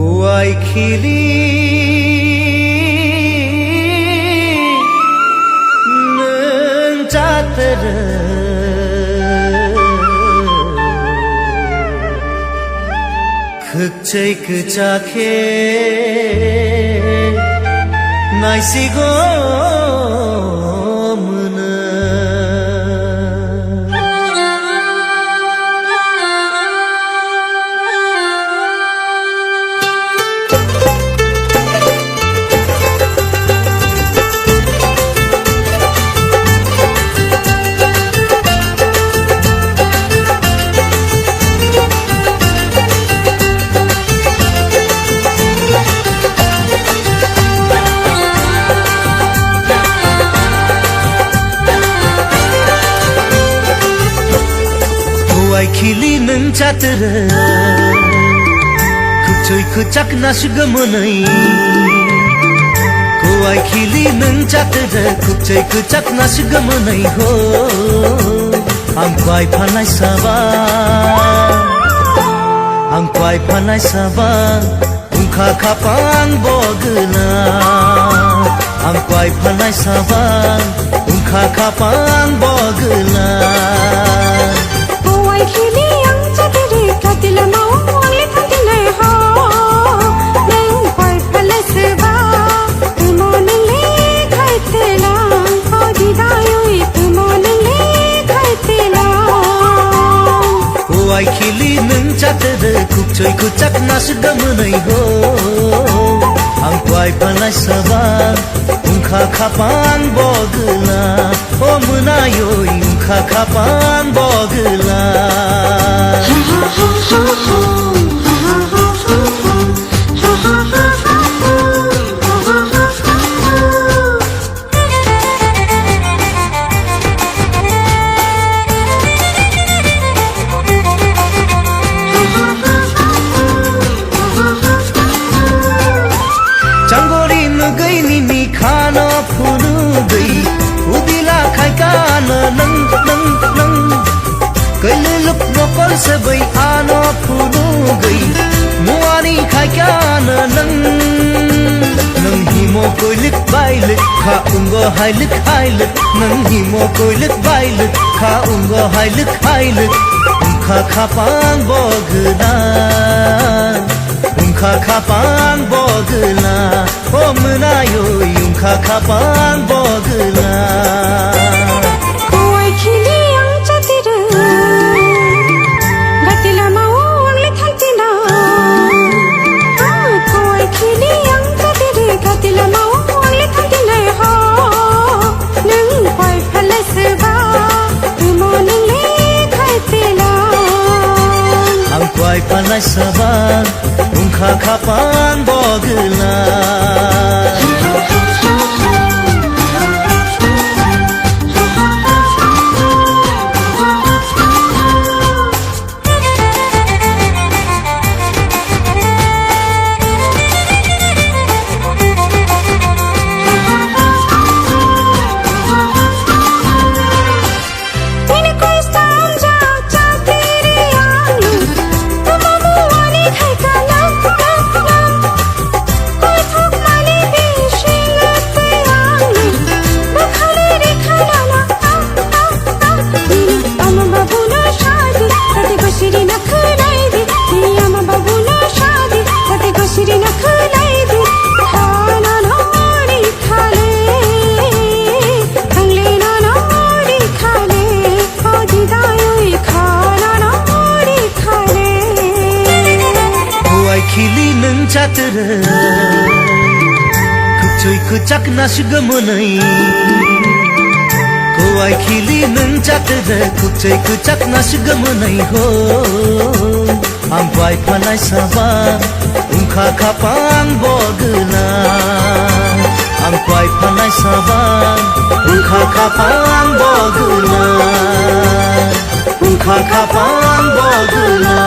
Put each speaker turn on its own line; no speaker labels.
Waikili nang chater khchai khchakhe naisi go Waikili nang chater khchoi khchak nas gamunai Waikili nang chater khchoi khchak nas gamunai ho angkwai phanai saba ungkha khapang bogna angkwai phanai saba ungkha khapang bogna
Waikili ang chateri katila mau angli thantinai ho nang koi phalai seba tumonle khaitela ho didayoi tumonle khaitela
Waikili nang chater khchoi khchak nas gamunai ho angkwai phanai saba ungkha khapang bogla o munayoi ungkha khapang bogla Changori nugai nimi khana phunu gai udila khai kana nang nang nang kaile luk nokol se bai ano phunu gai muani khai kana nang nang himo koilik bailik kha ungo hailik hailik nang himo koilik bailik kha ungo hailik hailik kha khapang bogna ungkha khapang bogla o munayo ungkha khapang bogla
Waikili ang chatera gatila mau angli thantina Waikili ang chatera gatila mau angli thantinai ho nang koi phalai seba tumonle khaitela
angkwai phanai saba ungkha khapang bogla Waikili nang chater khchoi khchak nas gamunai Waikili nang chater khchoi khchak nas gamunai ho angkwai phanai saba ungkha khapang bogla angkwai phanai saba ungkha khapang bogla ungkha khapang bogla